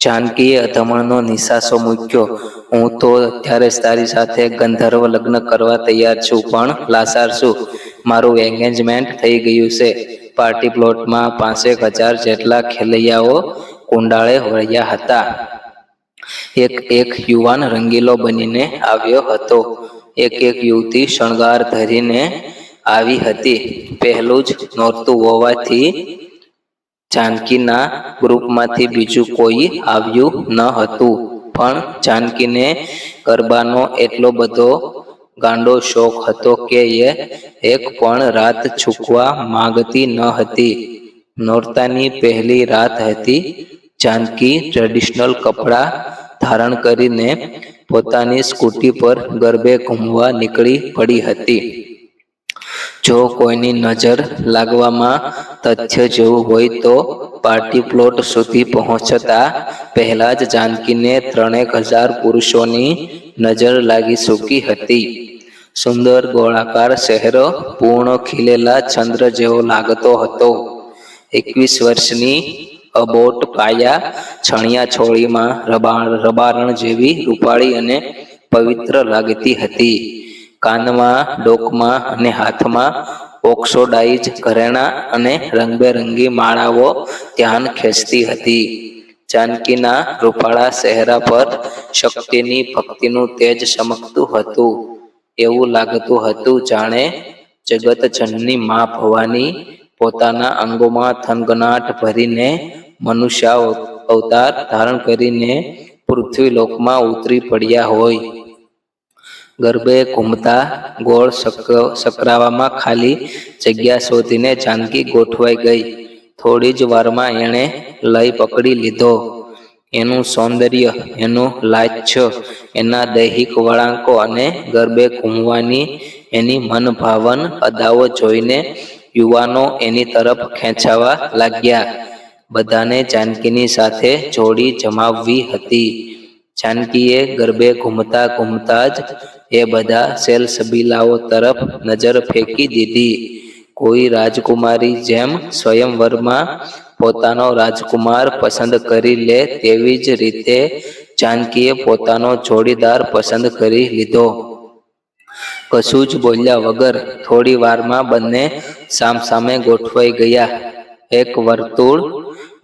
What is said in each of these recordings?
જાનકીએ અધમણનો નિશાસો મૂક્યો. હું તો અત્યારે જ તારી સાથે ગંધર્વ લગ્ન કરવા તૈયાર છું, પણ લાચાર છું. મારું એંગેજમેન્ટ થઈ ગયું છે. પાર્ટી પ્લોટમાં 5,000 જેટલા ખેલૈયાઓ કુંડાળે વળ્યા હતા. એક યુવાન રંગીલો બનીને આવ્યો હતો. એક યુવતી શણગાર ધરીને આવી હતી. પહેલું જ નોરતું હોવાથી જાનકીના ગ્રુપમાંથી બીજું કોઈ આવ્યું ન હતું. પણ જાનકીને ગરબાનો એટલો બધો ગાંડો શોખ હતો કે એ એક પણ રાત ચૂકવા માંગતી ન હતી. નોરતાની પહેલી રાત હતી. જાનકી ટ્રેડિશનલ કપડાં ધારણ કરીને પોતાની સ્કૂટી પર ગરબે ઘૂમવા નીકળી પડી હતી. જો કોઈની નજર લાગવામાં તથ્ય જેવું હોય તો પાર્ટી પ્લોટ સુધી પહોંચતા પહેલા જ જાનકીને 3,000 પુરુષોની નજર લાગી ચૂકી હતી. સુંદર ગોળાકાર ચહેરો પૂર્ણ ખીલેલા ચંદ્ર જેવો લાગતો હતો. 21 વર્ષની અબોટ કાયા છણિયા છોળીમાં રબારણ જેવી રૂપાળી અને પવિત્ર લાગતી હતી. કાનમાં, ડોકમાં અને હાથમાં ઓક્સોડાઇઝ ઘરેણાં અને રંગબેરંગી માળાઓ ધ્યાન ખેંચતી હતી. જાનકીના રૂપાળા ચહેરા પર શક્તિની ભક્તિનું તેજ ચમકતું હતું. એવું લાગતું હતું જાણે જગતજનની મા ભવાની પોતાના અંગોમાં થનગનાટ ભરીને મનુષ્ય અવતાર ધારણ કરીને પૃથ્વીલોકમાં ઉતરી પડ્યા હોય. ગરબે ઘૂમતા ગોળ સકરાવામાં ખાલી જગ્યા શોધીને જાનકી ગોઠવાઈ ગઈ. થોડી જ વારમાં એણે લય પકડી લીધો. એનું સૌંદર્ય, એનું લાસ્ય, એના દૈહિક વળાંકો અને ગરબે ઘૂમવાની એની મનભાવન અદાઓ જોઈને યુવાનો એની તરફ ખેંચાવા લાગ્યા. બધાને જાનકીની સાથે જોડી જમાવવી હતી. જાનકીએ ગરબે ઘૂમતા ઘૂમતા જ એ બધા સેલસબીલાઓ તરફ નજર ફેંકી દીધી. કોઈ રાજકુમારી જેમ સ્વયંવરમાં પોતાનો રાજકુમાર પસંદ કરી લે તેવી જ રીતે જાનકીએ પોતાનો જોડીદાર પસંદ કરી લીધો. કશું જ બોલ્યા વગર થોડી વારમાં બંને સામસામે ગોઠવાઈ ગયા. એક વર્તુળ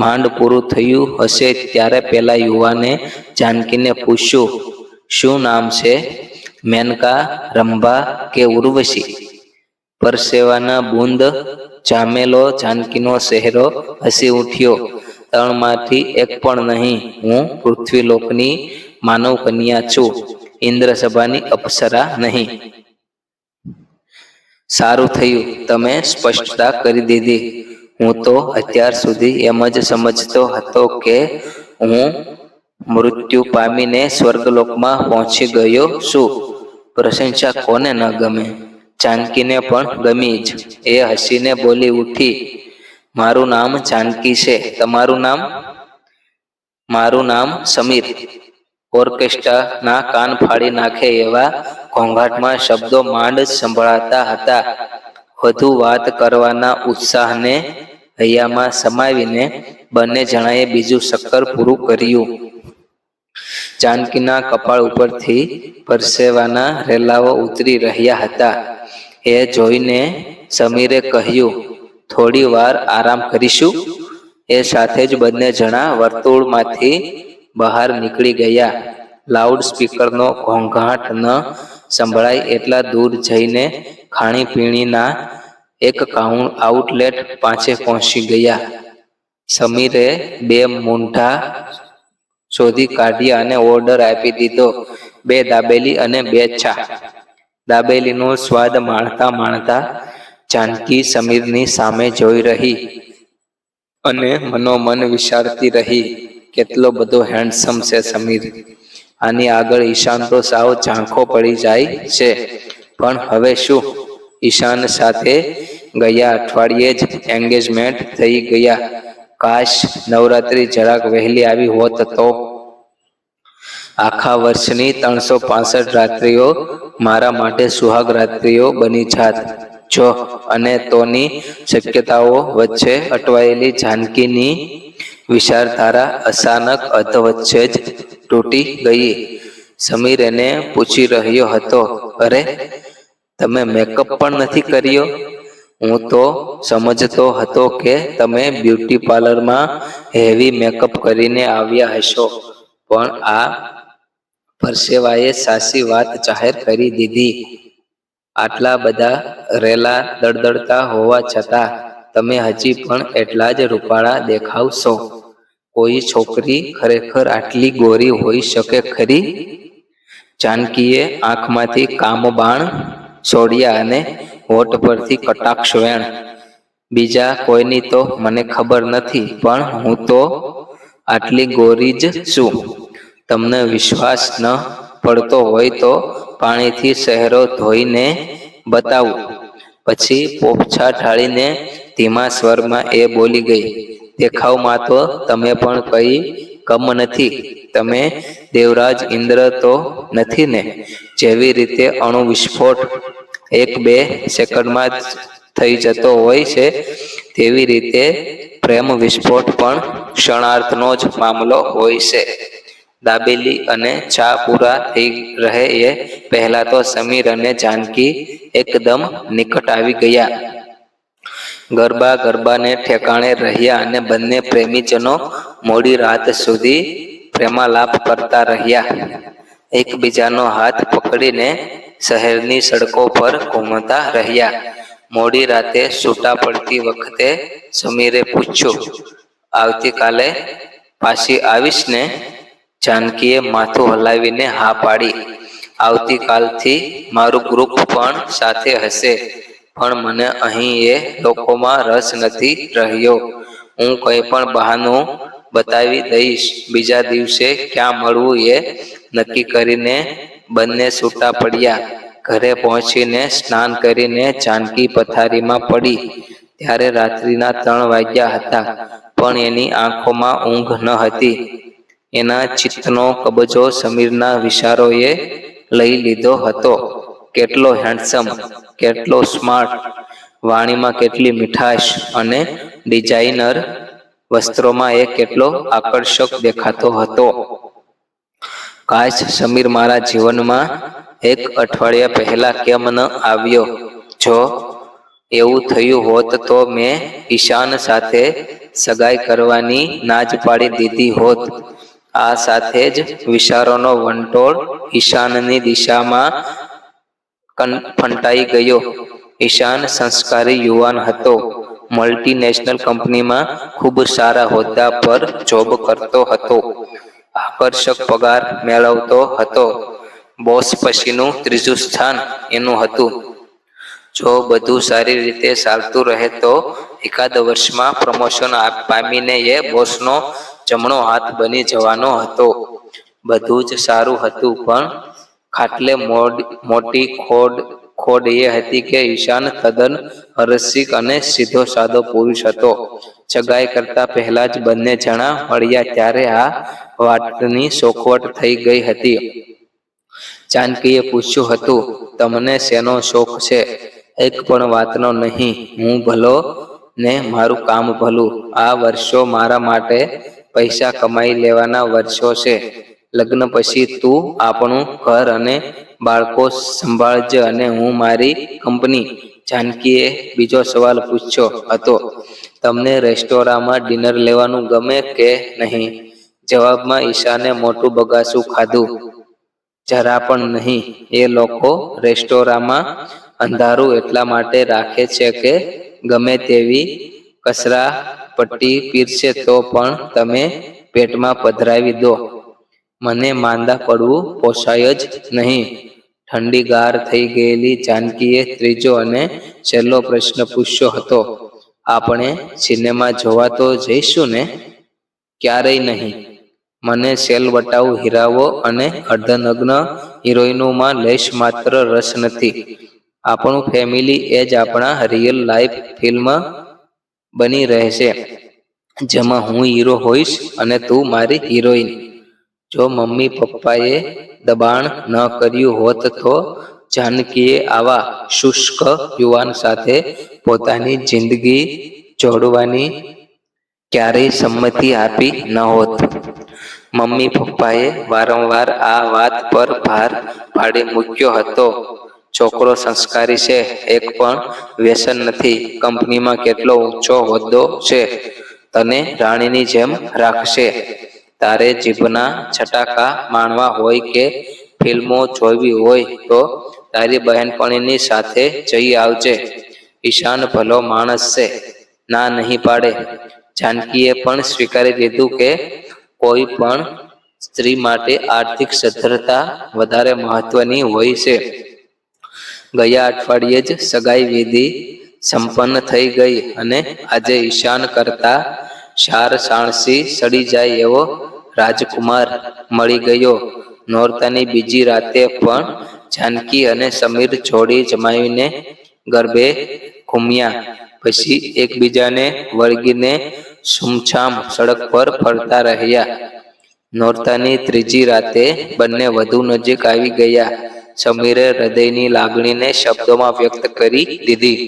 માંડ પૂરું થયું હશે ત્યારે પેલા યુવાને જાનકીને પૂછ્યું, શું નામ છે? મેનકા, રંભા કે ઉર્વશી? પરસેવાના બૂંદ જામેલો જાનકીનો ચહેરો હસી ઉઠ્યો. 3માંથી એક પણ નહીં. હું પૃથ્વીલોકની માનવ કન્યા છું, ઇન્દ્રસભાની અપ્સરા નહીં. સારું થયું તમે સ્પષ્ટતા કરી દીધી. હું તો અત્યાર સુધી એમ જ સમજતો હતો કે હું મૃત્યુ પામીને સ્વર્ગલોકમાં પહોંચી ગયો છું. પ્રશંસા કોને ન ગમે? જાનકીને પણ ગમી જ. એ હસીને બોલી ઉઠી, મારું નામ જાનકી છે. તમારું નામ? મારું નામ સમીર. ઓર્કેસ્ટ્રાના કાન ફાડી નાખે એવા ઘોંઘાટમાં શબ્દો માંડ સંભળાતા હતા. વધુ વાત કરવાના ઉત્સાહને હૈયામાં સમાવીને બંને જણાએ બીજું શક્કર પૂરું કર્યું. જાનકીના કપાળ ઉપરથી પરસેવાના રેલાઓ ઉતરી રહ્યા હતા. એ જોઈને સમીરે કહ્યું, થોડી વાર આરામ કરીશું. એ સાથે જ બંને જણા વર્તુળમાંથી બહાર નીકળી ગયા. લાઉડ સ્પીકરનો ઘોંઘાટ ન સંભળાય એટલા દૂર જઈને ખાણીપીણીના એક આઉટલેટ પાસે પહોંચી ગયા. સમીરે 2 મૂંઢા શોધી કાઢ્યા અને ઓર્ડર આપી દીધો, 2 દાબેલી અને 2 ચા. દાબેલીનો સ્વાદ માણતા માણતા જાનકી સમીરની સામે જોઈ રહી અને મનોમન વિચારતી રહી, કેટલો બધો હેન્ડસમ છે સમીર. આની આગળ ઈશાન તો સાવ ઝાંખો પડી જાય છે. પણ હવે શું? ઈશાન સાથે ગયા અઠવાડિયે જ એંગેજમેન્ટ થઈ ગયા. કાશ નવરાત્રી જરાક વહેલી આવી હોત તો. આખા વર્ષની 365 રાત્રિઓ મારા માટે સુહાગ રાત્રિઓ બની જાત. જો અને તોની શક્યતાઓ વચ્ચે અટવાયેલી જાનકીની વિચારધારા અચાનક અધવચ્ચે જ તૂટી ગઈ. સમીર એને પૂછી રહ્યો હતો, અરે તમે મેકઅપ પણ નથી કર્યો? હું તો સમજતો હતો કે તમે બ્યુટી પાર્લરમાં હેવી મેકઅપ કરીને આવ્યા હશો, પણ આ પરસેવાએ સાચી વાત જાહેર કરી દીધી. આટલા બધા રેલા દળદળતા હોવા છતાં તમે હજી પણ એટલા જ રૂપાળા દેખાવ છો. કોઈ છોકરી ખરેખર આટલી ગોરી હોઈ શકે ખરી? જાનકીએ આંખમાંથી કામબાણ છોડ્યા અને હોઠ પરથી કટાક્ષ વેણ. બીજા કોઈની તો મને ખબર નથી, પણ હું તો આટલી ગોરી જ છું. તમને વિશ્વાસ ન પડતો હોય તો પાણીથી ચહેરો ધોઈને બતાવું. પછી પોપછા ઢાળીને ધીમા સ્વરમાં એ બોલી ગઈ, દેખાવમાં તો તમે પણ કઈ કમ નથી. તમે દેવરાજ ઇન્દ્ર તો નથી ને? જેવી રીતે અણુ વિસ્ફોટ 1-2 સેકન્ડમાં જ થઈ જતો હોય છે, તેવી રીતે પ્રેમ વિસ્ફોટ પણ ક્ષણાર્ધનો જ મામલો હોય છે. દાબેલી અને ચા પૂરા થઈ રહે એ પહેલા તો સમીર અને જાનકી એકદમ નિકટ આવી ગયા. ગરબાને ઠેકાણે રહ્યા અને બંને પ્રેમીજનો મોડી રાત સુધી પ્રેમાલાપ કરતા રહ્યા. એકબીજાનો હાથ પકડીને શહેરની સડકો પર ઘૂમતા રહ્યા. મોડી રાતે છૂટા પડતી વખતે સમીરે પૂછ્યું, આવતીકાલે પાછી આવીશ ને? જાનકીએ માથું હલાવીને હા પાડી. આવતીકાલથી મારું ગ્રુપ પણ સાથે હશે, પણ મને અહીં એ લોકોમાં રસ નથી રહ્યો. હું કંઈ પણ બહાનું બતાવી દઈશ. બીજા દિવસે ક્યાં મળવું એ નક્કી કરીને બંને છૂટા પડ્યા. ઘરે પહોંચીને સ્નાન કરીને જાનકી પથારીમાં પડી ત્યારે રાત્રિના 3 વાગ્યા હતા, પણ એની આંખોમાં ઊંઘ ન હતી. એના ચિત્તનો કબજો સમીરના વિચારોએ લઈ લીધો હતો. કેટલો હેન્ડસમ, કેટલો સ્માર્ટ, વાણીમાં કેટલી મીઠાશ અને ડિઝાઇનર વસ્ત્રોમાં એ કેટલો આકર્ષક દેખાતો હતો. કાશ સમીર મારા જીવનમાં 1 અઠવાડિયા પહેલા કેમ ન આવ્યો? જો એવું થયું હોત તો મેં ઈશાન સાથે સગાઈ કરવાની ના જ પાડી દીધી હોત. આ સાથે જ વિચારોનો વંટોળ ઈશાનની દિશામાં ફંટાઈ ગયો. ઈશાન સંસ્કારી યુવાન હતો. મલ્ટીનેશનલ કંપનીમાં ખૂબ સારા હોદ્દા પર જોબ કરતો હતો. આકર્ષક પગાર મેળવતો હતો. બોસ પછીનું 3જું સ્થાન એનું હતું. જો બધું સારી રીતે ચાલતું રહે તો એકાદ વર્ષમાં પ્રમોશન પામીને એ બોસનો જમણો હાથ બની જવાનો હતો. બધું જ સારું હતું, પણ ખાટલે મોટી ખોડ એ હતી કે ઈશાન તદ્દન રસિક અને સીધો સાદો પુરુષ હતો. સગાઈ કરતા પહેલા જ બંને જણા મળ્યા ત્યારે આ વાતની ચોખવટ થઈ ગઈ હતી. જાનકીએ પૂછ્યું હતું, તમને શેનો શોખ છે? એક પણ વાતનો નહીં. હું ભલો ને મારું કામ ભલું. આ વર્ષો મારા માટે પૈસા કમાઈ લેવાના વર્ષો છે. લગ્ન પછી તું આપણું ઘર અને બાળકો સંભાળજે અને હું મારી કંપની. જાનકીએ બીજો સવાલ પૂછ્યો હતો, તમને રેસ્ટોરાંમાં ડિનર લેવાનું ગમે કે નહીં? જવાબમાં ઈશાને મોટું બગાસું ખાધું. જરા પણ નહીં. એ લોકો રેસ્ટોરાંમાં અંધારું એટલા માટે રાખે છે કે ગમે તેવી કચરા પટ્ટી પીરસે તો પણ તમે પેટમાં પધરાવી દો. મને માંદા પડવું પોસાય જ નહીં. ઠંડી ગાર થઈ ગયેલી જાનકીએ ત્રીજો અને છેલ્લો પ્રશ્ન પૂછ્યો હતો, આપણે સિનેમા જોવા તો જઈશું ને? ક્યારેય નહીં. મને સેલવટાઉ હીરાઓ અને અર્ધનગ્ન હિરોઈનોમાં લેશ માત્ર રસ નથી. આપણું ફેમિલી એ જ આપણા રિયલ લાઈફ ફિલ્મ બની રહેશે, જેમાં હું હીરો હોઈશ અને તું મારી હિરોઈન. જો મમ્મી પપ્પાએ દબાણ ન કર્યું હોત તો જાનકીએ આવા શુષ્ક યુવાન સાથે પોતાની જિંદગી જોડવાની ક્યારેય સંમતિ આપી નહોત. મમ્મી પપ્પાએ વારંવાર આ વાત પર ભાર પાડી મૂક્યો હતો. છોકરો સંસ્કારી છે, એક પણ વ્યસન નથી, કંપનીમાં કેટલો ઊંચો હોદ્દો છે, તને રાણીની જેમ રાખશે. તારે જીભના છટાકા માણવા હોય કે ફિલ્મો જોવી હોય તો તારી બહેનપણીની સાથે જઈ આવજે. ઈશાન ભલો માણસ છે, ના નહીં પાડે. જાનકીએ પણ સ્વીકારી લીધું કે કોઈ પણ સ્ત્રી માટે આર્થિક સદ્ધરતા વધારે મહત્વની હોય છે. ગયા અઠવાડિયે જ સગાઈ વિધિ સંપન્ન થઈ ગઈ અને આજે ઈશાન કરતા 4 સાણસી સડી જાય એવો રાજકુમાર મળી ગયો. નોરતાની બીજી રાતે પણ જાનકી અને સમીર જોડી જમાવીને ગરબે ઘૂમ્યા. પછી એકબીજાને વળગીને સૂમસામ સડક પર ફરતા રહ્યા. નોરતાની ત્રીજી રાતે બંને વધુ નજીક આવી ગયા. સમીરે હૃદયની લાગણીને શબ્દોમાં વ્યક્ત કરી દીધી.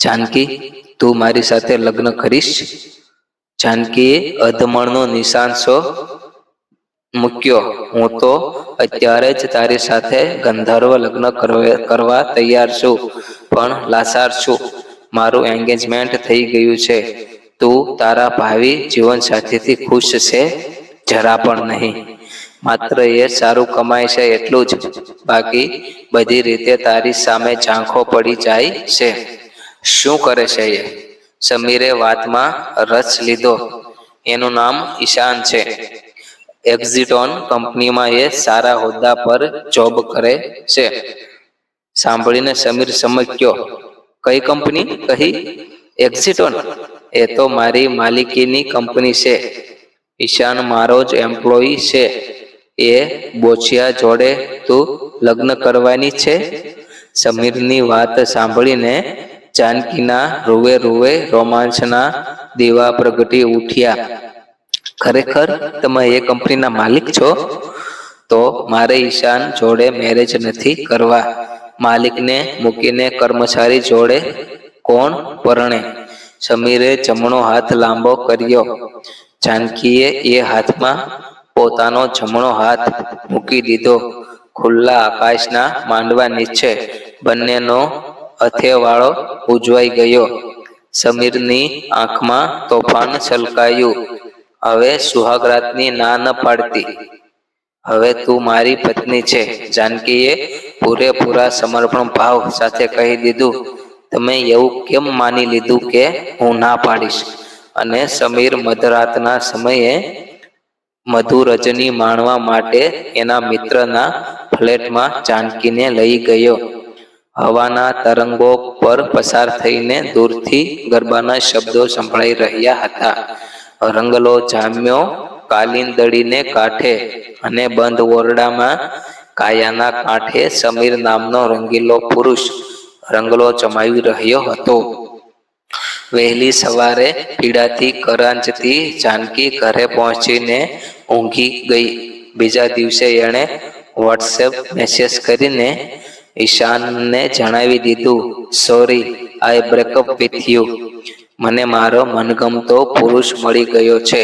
જાનકી, તું મારી સાથે લગ્ન કરીશ? જાનકીએ અધમણનો નિશાનસો મૂક્યો. હું તો અત્યારે જ તારી સાથે ગંધર્વ લગ્ન કરવા તૈયાર છું, પણ લાચાર છું. મારું એન્ગેજમેન્ટ થઈ ગયું છે. તું તારા ભાવિ જીવનસાથીથી ખુશ છે? જરા પણ નહીં. માત્ર એ સારું કમાય છે એટલું જ, બાકી બધી રીતે તારી સામે ઝાંખો પડી જાય છે. શું કરે છે એ? સમીરે વાતમાં રસ લીધો. એનું નામ ઈશાન છે. એક્ઝિટોન કંપનીમાં એ સારા હોદ્દા પર જોબ કરે છે. સાંભળીને સમીર સમજ્યો. કઈ કંપની કહી? એક્ઝિટોન? એ તો મારી માલિકીની કંપની છે. ઈશાન મારો જ એમ્પ્લોયી છે. એ બોછિયા જોડે તું લગ્ન કરવાની છે? સમીરની વાત સાંભળીને જાનકીના રૂવે રૂવે રોમાંચના દીવા પ્રગટી ઉઠ્યા. ખરેખર તમે એ કંપનીના માલિક છો? તો મારે ઈશાન જોડે મેરેજ નથી કરવા. માલિકને મૂકીને કર્મચારી જોડે કોણ પરણે? સમીરે જમણો હાથ લાંબો કર્યો. જાનકીએ એ હાથમાં પોતાનો જમણો હાથ મૂકી દીધો. ખુલ્લા આકાશના માંડવા નીચે બંનેનો અથેવાળો ઉજવાઈ ગયો. સમીરની આંખમાં તોફાન છલકાયું. હવે સુહાગરાતની ના ન પાડતી. હવે તું મારી પત્ની છે. જાનકીએ પૂરેપૂરા સમર્પણ ભાવ સાથે કહી દીધું. તમે એવું કેમ માની લીધું કે હું ના પાડીશ? અને સમીર મધરાતના સમયે મધુરજની માણવા માટે એના મિત્રના ફ્લેટમાં જાનકીને લઈ ગયો. હવાના તરંગો પર પસાર થઈને દૂરથી ગરબાના શબ્દો સંભળાઈ રહ્યા હતા. રંગલો જામ્યો કાલિંદડીને કાંઠે અને બંધ ઓરડામાં કાયાના કાંઠે સમીર નામનો રંગીલો પુરુષ રંગલો જમાવી રહ્યો હતો. વહેલી સવારે પીડાથી કરાંજતી જાનકી ઘરે પહોંચીને ઊંઘી ગઈ. બીજા દિવસે એણે વોટ્સએપ મેસેજ કરીને ઈશાનને જણાવી દીધું, sorry, I breakup with you. મને મારો મનગમતો પુરુષ મળી ગયો છે.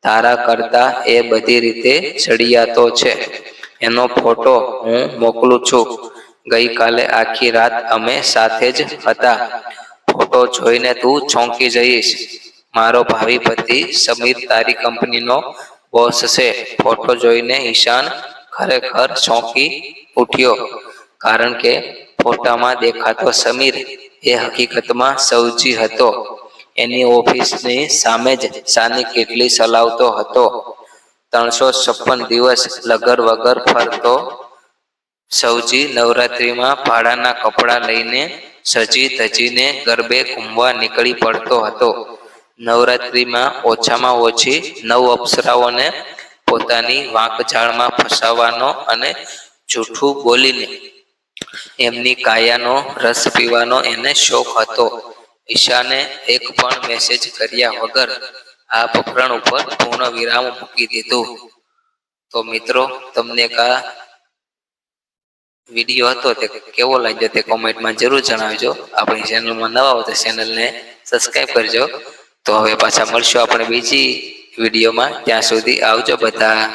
તારા કરતા એ બધી રીતે ચડિયાતો છે. એનો ફોટો હું મોકલું છું. ગઈકાલે આખી રાત અમે સાથે જ હતા. ફોટો જોઈને તું ચોંકી જઈશ. મારો ભાવિ પતિ સમીર તારી કંપનીનો બોસ છે. ફોટો જોઈને ઈશાન ખરેખર ચોંકી ઉઠ્યો, કારણ કે ફોટામાં દેખાતો સમીર એ હકીકતમાં સૌજી હતો. એની ઓફિસની સામે જ સાની કેટલી ચલાવતો હતો. 356 દિવસ લગર વગર ફરતો સૌજી નવરાત્રિમાં ભાડાના કપડાં લઈને સજી ધજીને ગરબે ઘૂમવા નીકળી પડતો હતો. નવરાત્રિમાં ઓછામાં ઓછી 9 અપ્સરાઓને પોતાની વાંકઝાળમાં ફસાવવાનો અને જૂઠું બોલીને એમની કાયાનો રસ પીવાનો એને શોખ હતો. ઈશાને એક પણ મેસેજ કર્યા વગર આ પ્રકરણ ઉપર પૂર્ણ વિરામ મૂકી દીધું. તો મિત્રો, તમને આ વિડીયો હતો તે કેવો લાગ્યો તે કોમેન્ટમાં જરૂર જણાવજો. આપણી ચેનલમાં નવા હો તો ચેનલને સબસ્ક્રાઈબ કરજો. તો હવે પાછા મળશું આપણે બીજી વિડીયોમાં. ત્યાં સુધી આવજો બધા.